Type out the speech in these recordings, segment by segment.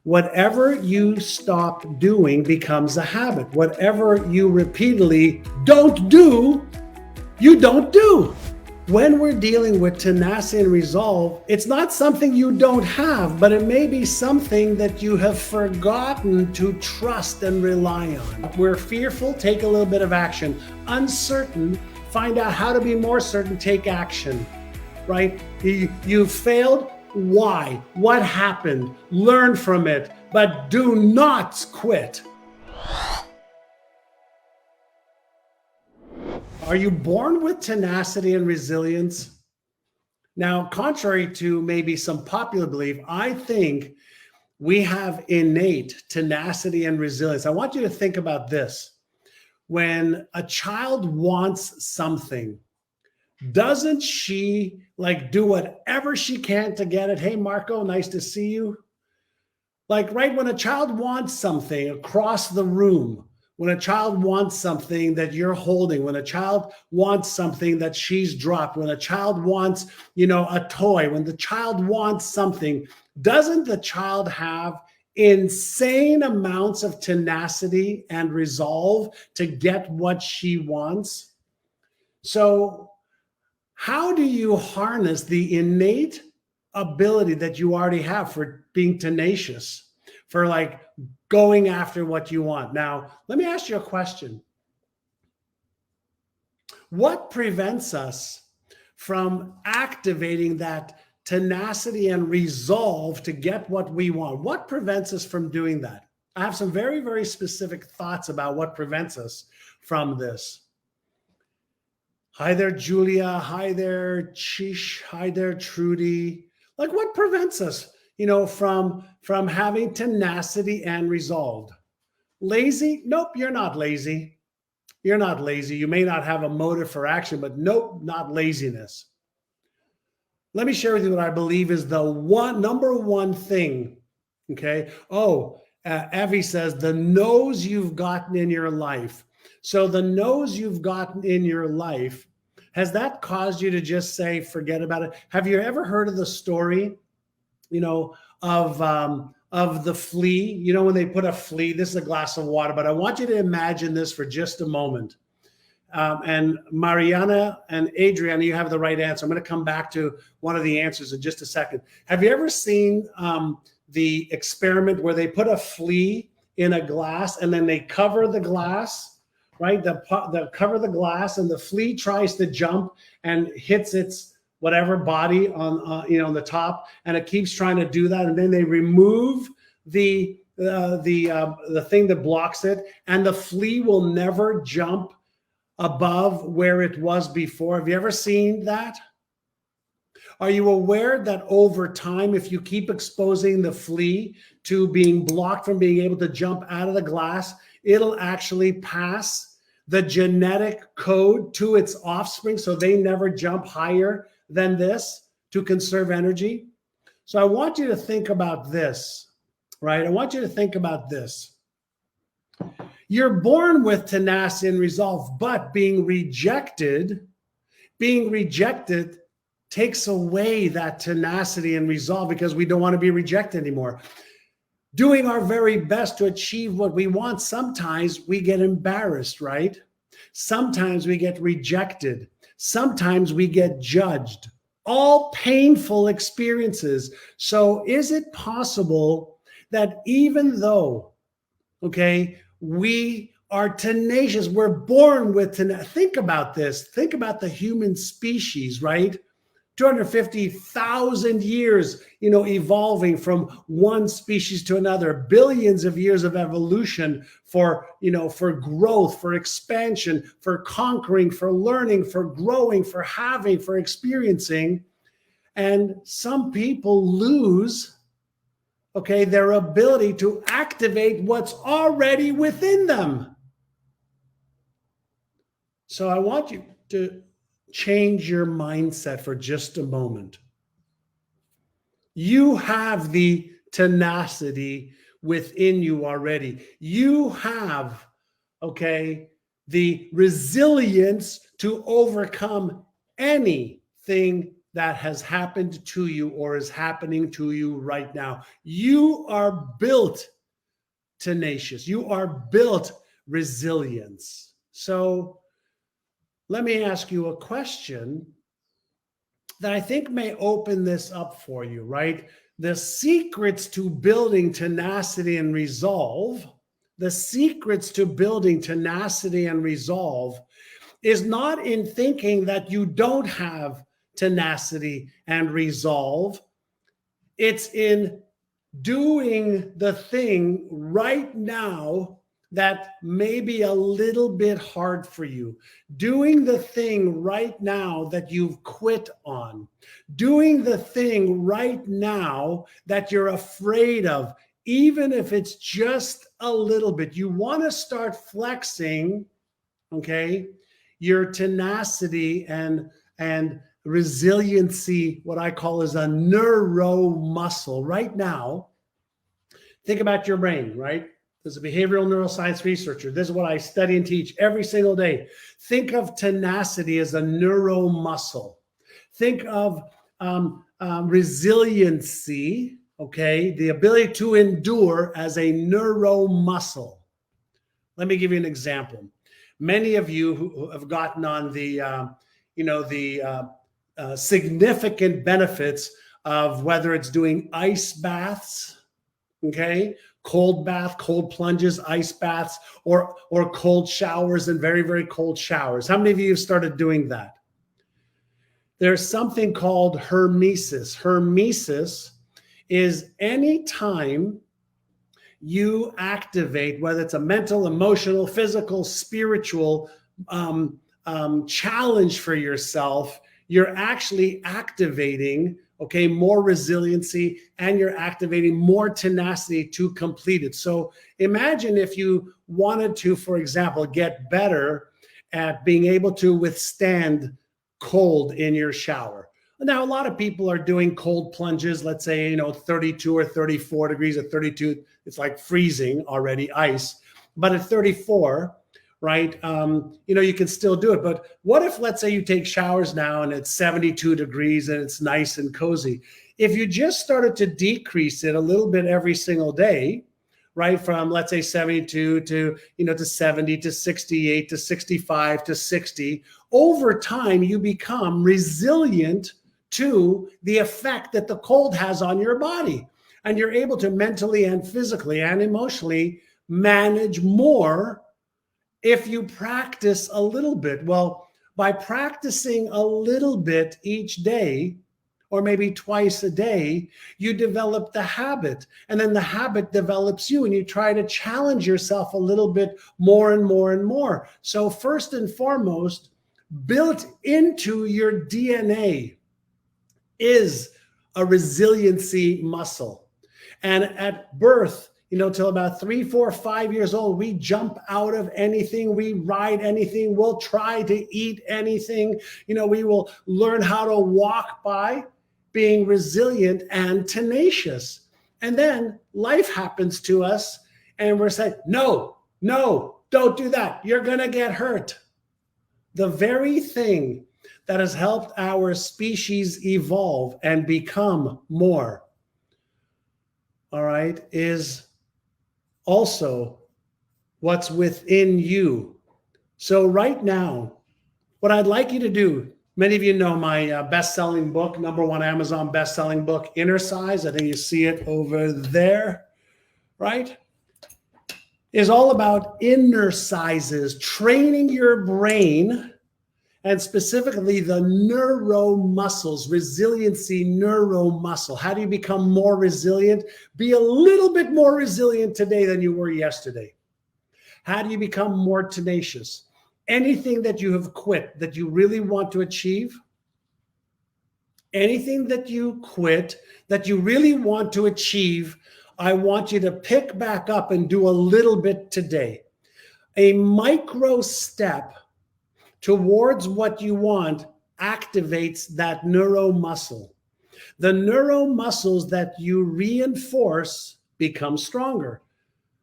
Whatever you stop doing becomes a habit. Whatever you repeatedly don't do, you don't do. When we're dealing with tenacity and resolve, it's not something you don't have, but it may be something that you have forgotten to trust and rely on. We're fearful, take a little bit of action. Uncertain, find out how to be more certain, take action, right? You failed, why? What happened? Learn from it, but do not quit. Are you born with tenacity and resilience? Now, contrary to maybe some popular belief, I think we have innate tenacity and resilience. I want you to think about this. When a child wants something, doesn't she do whatever she can to get it? Hey, Marco, nice to see you. Right when a child wants something across the room, when a child wants something that you're holding, when a child wants something that she's dropped, when a child wants, a toy, when the child wants something, doesn't the child have insane amounts of tenacity and resolve to get what she wants? So how do you harness the innate ability that you already have for being tenacious, for going after what you want? Now, let me ask you a question. What prevents us from activating that tenacity and resolve to get what we want? What prevents us from doing that? I have some very, very specific thoughts about what prevents us from this. Hi there, Julia. Hi there, Chish. Hi there, Trudy. What prevents us, from having tenacity and resolve? Lazy? Nope, you're not lazy. You're not lazy. You may not have a motive for action, but nope, not laziness. Let me share with you what I believe is the number one thing. Okay. Evie says the no's you've gotten in your life. So the no's you've gotten in your life, has that caused you to just say, forget about it? Have you ever heard of the story, of the flea? When they put a flea, this is a glass of water, but I want you to imagine this for just a moment. And Mariana and Adriana, you have the right answer. I'm going to come back to one of the answers in just a second. Have you ever seen the experiment where they put a flea in a glass and then they cover the glass? Right, the cover the glass, and the flea tries to jump and hits its whatever body on the top, and it keeps trying to do that, and then they remove the thing that blocks it, and the flea will never jump above where it was before. Have you ever seen that? Are you aware that over time, if you keep exposing the flea to being blocked from being able to jump out of the glass, it'll actually pass the genetic code to its offspring, so they never jump higher than this to conserve energy? So I want you to think about this, right? I want you to think about this. You're born with tenacity and resolve, but being rejected takes away that tenacity and resolve, because we don't want to be rejected anymore. Doing our very best to achieve what we want, sometimes we get embarrassed, right? Sometimes we get rejected. Sometimes we get judged. All painful experiences. So is it possible that even though, we are tenacious, we're born with tenacity? Think about this. Think about the human species, right? 250,000 years, evolving from one species to another, billions of years of evolution for growth, for expansion, for conquering, for learning, for growing, for having, for experiencing. And some people lose, their ability to activate what's already within them. So I want you to change your mindset for just a moment. You have the tenacity within you already. You have, the resilience to overcome anything that has happened to you or is happening to you right now. You are built tenacious. You are built resilience. So let me ask you a question that I think may open this up for you, right? The secrets to building tenacity and resolve, the secrets to building tenacity and resolve is not in thinking that you don't have tenacity and resolve. It's in doing the thing right now that may be a little bit hard for you. Doing the thing right now that you've quit on. Doing the thing right now that you're afraid of, even if it's just a little bit. You want to start flexing, okay, your tenacity and resiliency, what I call is a neuromuscle. Right now, think about your brain, right? As a behavioral neuroscience researcher, this is what I study and teach every single day. Think of tenacity as a neuromuscle. Think of resiliency, okay, the ability to endure, as a neuromuscle. Let me give you an example. Many of you who have gotten on the, significant benefits of whether it's doing ice baths, okay, cold bath, cold plunges, ice baths, or cold showers and very, very cold showers. How many of you have started doing that? There's something called hormesis. Hormesis is any time you activate, whether it's a mental, emotional, physical, spiritual challenge for yourself, you're actually activating, okay, more resiliency, and you're activating more tenacity to complete it. So imagine if you wanted to, for example, get better at being able to withstand cold in your shower. Now, a lot of people are doing cold plunges, let's say, 32 or 34 degrees. At 32, it's like freezing already, ice. But at 34, right, you can still do it. But what if, let's say, you take showers now and it's 72 degrees and it's nice and cozy? If you just started to decrease it a little bit every single day, right, from, let's say, 72 to 70 to 68 to 65 to 60, over time you become resilient to the effect that the cold has on your body. And you're able to mentally and physically and emotionally manage more if you practice a little bit. Well, by practicing a little bit each day, or maybe twice a day, you develop the habit, and then the habit develops you, and you try to challenge yourself a little bit more and more and more. So first and foremost, built into your DNA is a resiliency muscle. And at birth, till about 3, 4, 5 years old, we jump out of anything, we ride anything, we'll try to eat anything, we will learn how to walk by being resilient and tenacious. And then life happens to us and we're saying, no, don't do that. You're going to get hurt. The very thing that has helped our species evolve and become more, all right, is also what's within you. So right now, what I'd like you to do, many of you know my best-selling book, #1 Amazon best-selling book, Innercise. I think you see it over there, right? Is all about innercises, training your brain, and specifically the neuromuscles, resiliency neuromuscle. How do you become more resilient? Be a little bit more resilient today than you were yesterday. How do you become more tenacious? Anything that you have quit that you really want to achieve, anything that you quit that you really want to achieve, I want you to pick back up and do a little bit today. A micro step towards what you want activates that neuromuscle. The neuromuscles that you reinforce become stronger.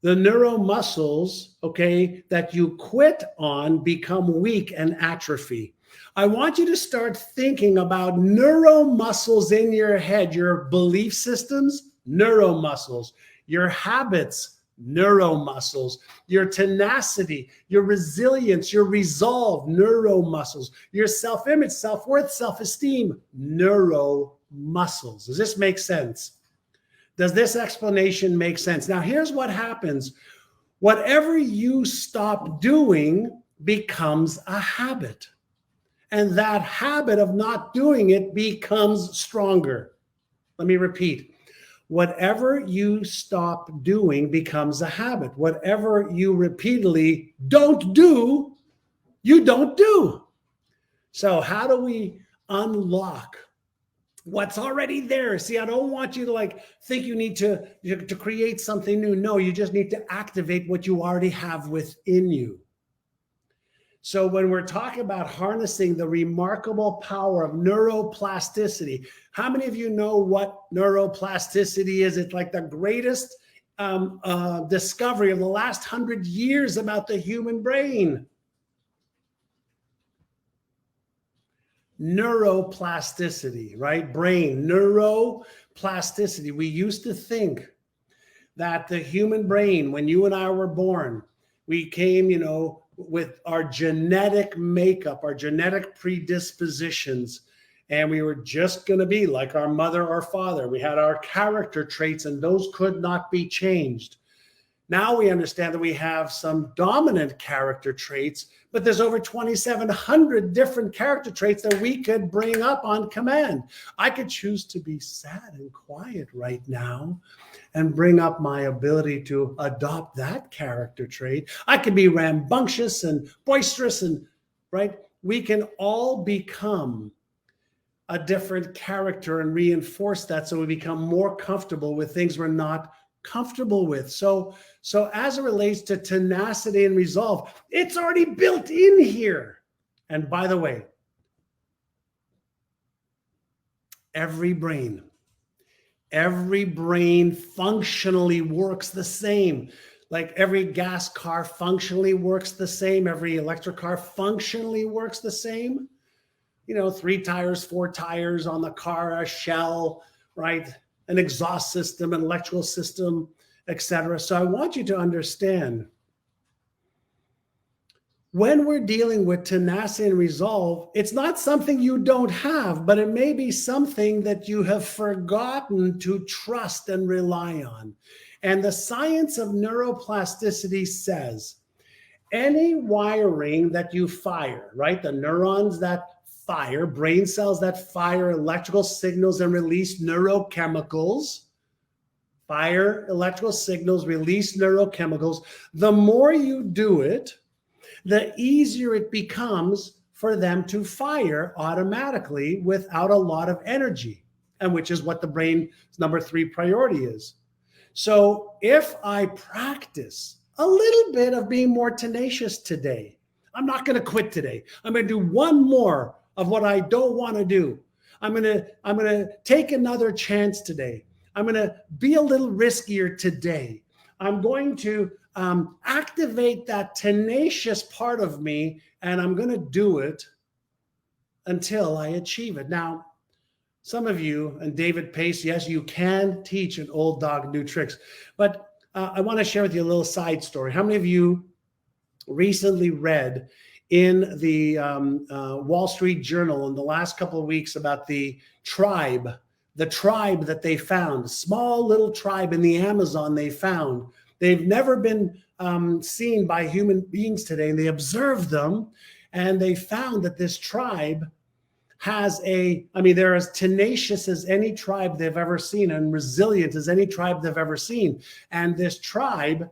The neuromuscles, okay, that you quit on become weak and atrophy. I want you to start thinking about neuromuscles in your head, your belief systems, neuromuscles, your habits, neuromuscles, your tenacity, your resilience, your resolve, neuromuscles, your self-image, self-worth, self-esteem, neuromuscles. Does this make sense? Does this explanation make sense? Now, here's what happens. Whatever you stop doing becomes a habit. And that habit of not doing it becomes stronger. Let me repeat. Whatever you stop doing becomes a habit. Whatever you repeatedly don't do, you don't do. So how do we unlock what's already there? See, I don't want you to think you need to create something new. No, you just need to activate what you already have within you. So when we're talking about harnessing the remarkable power of neuroplasticity, how many of you know what neuroplasticity is? It's like the greatest discovery of the last 100 years about the human brain. Neuroplasticity, right? Brain, neuroplasticity. We used to think that the human brain, when you and I were born, we came, with our genetic makeup, our genetic predispositions, and we were just going to be like our mother or father. We had our character traits, and those could not be changed. Now we understand that we have some dominant character traits, but there's over 2,700 different character traits that we could bring up on command. I could choose to be sad and quiet right now and bring up my ability to adopt that character trait. I could be rambunctious and boisterous, and right? We can all become a different character and reinforce that so we become more comfortable with things we're not comfortable with. So as it relates to tenacity and resolve, it's already built in here. And by the way, every brain functionally works the same. Like every gas car functionally works the same. Every electric car functionally works the same. 3 tires, 4 tires on the car, a shell, right? An exhaust system, an electrical system, etc. So I want you to understand, when we're dealing with tenacity and resolve, it's not something you don't have, but it may be something that you have forgotten to trust and rely on. And the science of neuroplasticity says any wiring that you fire, right? The neurons that fire, brain cells that fire electrical signals and release neurochemicals, fire electrical signals, release neurochemicals. The more you do it, the easier it becomes for them to fire automatically without a lot of energy, and which is what the brain's number 3 priority is. So if I practice a little bit of being more tenacious today, I'm not going to quit today. I'm going to do one more of what I don't want to do. I'm going to take another chance today. I'm going to be a little riskier today. I'm going to activate that tenacious part of me, and I'm going to do it until I achieve it. Now, some of you, and David Pace, yes, you can teach an old dog new tricks, but I want to share with you a little side story. How many of you recently read in the Wall Street Journal in the last couple of weeks about the tribe that they found, small little tribe in the Amazon they found? They've never been seen by human beings today, and they observed them, and they found that this tribe has they're as tenacious as any tribe they've ever seen and resilient as any tribe they've ever seen. And this tribe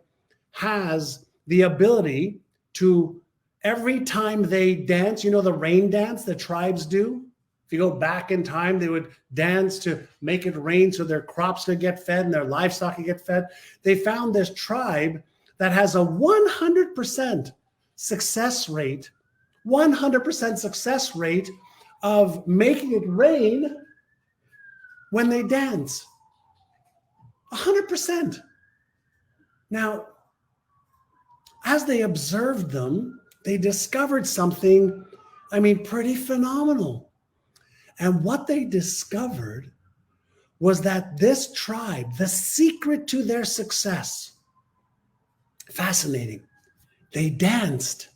has the ability to, every time they dance, the rain dance that tribes do. If you go back in time, they would dance to make it rain so their crops could get fed and their livestock could get fed. They found this tribe that has a 100% success rate, 100% success rate of making it rain when they dance. 100%. Now, as they observed them, they discovered something I mean, pretty phenomenal. And what they discovered was that this tribe, the secret to their success, fascinating, they danced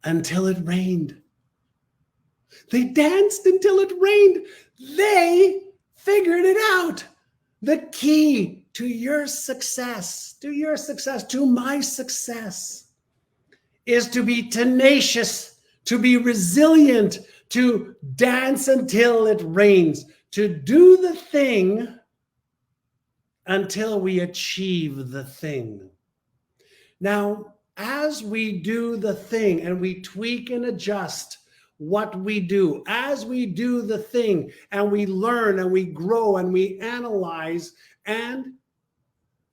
until it rained. They danced until it rained. They figured it out. The key to your success, to my success, is to be tenacious, to be resilient, to dance until it rains, to do the thing until we achieve the thing. Now, as we do the thing and we tweak and adjust what we do, as we do the thing and we learn and we grow and we analyze and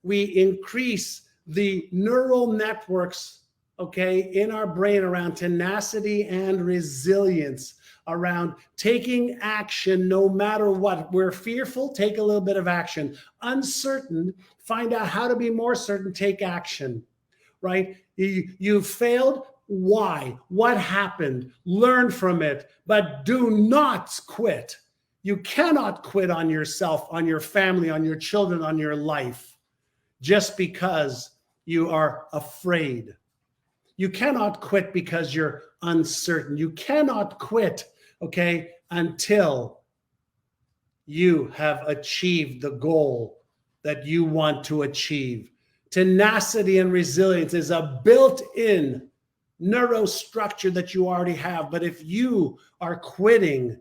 we increase the neural networks, okay, in our brain around tenacity and resilience, around taking action no matter what. We're fearful, take a little bit of action. Uncertain, find out how to be more certain, take action, right? You failed. Why? What happened? Learn from it, but do not quit. You cannot quit on yourself, on your family, on your children, on your life, just because you are afraid. You cannot quit because you're uncertain. You cannot quit, okay, until you have achieved the goal that you want to achieve. Tenacity and resilience is a built-in neurostructure that you already have. But if you are quitting,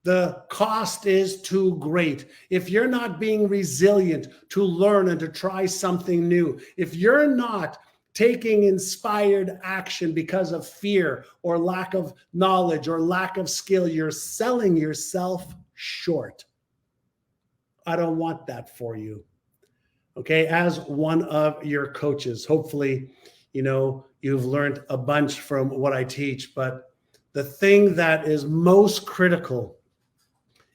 the cost is too great. If you're not being resilient to learn and to try something new, if you're not taking inspired action because of fear or lack of knowledge or lack of skill, you're selling yourself short. I don't want that for you. Okay, as one of your coaches, hopefully, you've learned a bunch from what I teach, but the thing that is most critical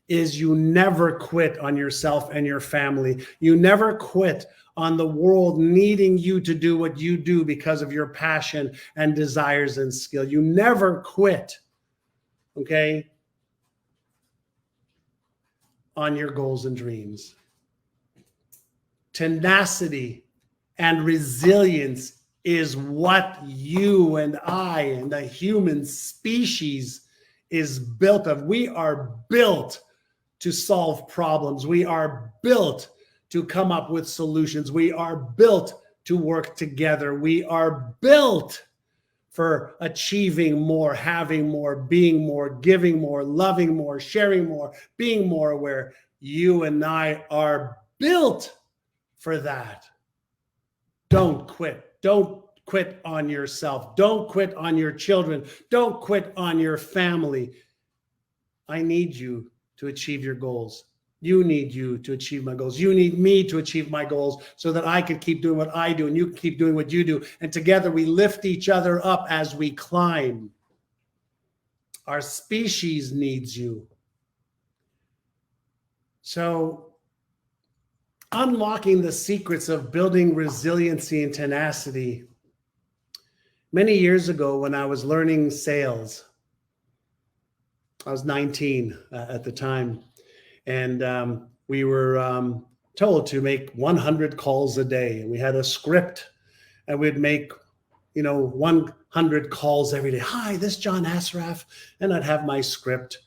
is you never quit on yourself and your family. You never quit on the world needing you to do what you do because of your passion and desires and skill. You never quit, okay, on your goals and dreams. Tenacity and resilience is what you and I and the human species is built of. We are built to solve problems. We are built to come up with solutions. We are built to work together. We are built for achieving more, having more, being more, giving more, loving more, sharing more, being more aware. You and I are built for that. Don't quit. Don't quit on yourself. Don't quit on your children. Don't quit on your family. I need you to achieve your goals. You need you to achieve my goals. You need me to achieve my goals so that I can keep doing what I do and you can keep doing what you do. And together we lift each other up as we climb. Our species needs you. So, unlocking the secrets of building resiliency and tenacity. Many years ago, when I was learning sales, I was 19 at the time, and we were told to make 100 calls a day. And we had a script, and we'd make 100 calls every day. Hi, this is John Assaraf, and I'd have my script.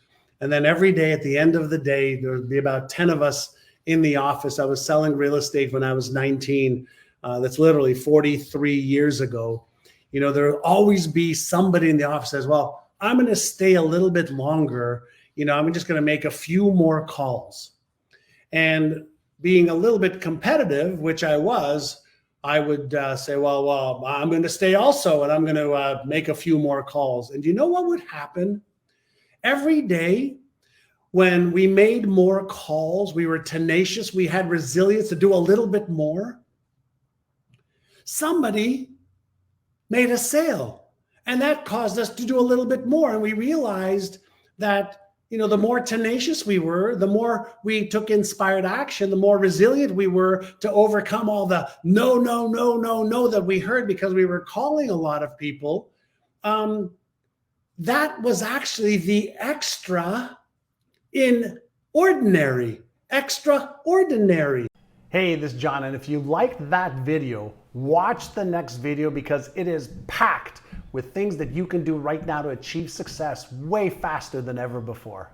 And then every day at the end of the day, there would be about 10 of us in the office. I was selling real estate when I was 19. That's literally 43 years ago. There will always be somebody in the office that says, well, I'm going to stay a little bit longer. I'm just going to make a few more calls. And being a little bit competitive, which I was, I would say, well, I'm going to stay also, and I'm going to make a few more calls. And you know what would happen? Every day, when we made more calls, we were tenacious, we had resilience to do a little bit more, somebody made a sale. And that caused us to do a little bit more. And we realized that, the more tenacious we were, the more we took inspired action, the more resilient we were to overcome all the no that we heard because we were calling a lot of people. that was actually the extra in ordinary, extraordinary. Hey, this is John, and if you liked that video, watch the next video because it is packed with things that you can do right now to achieve success way faster than ever before.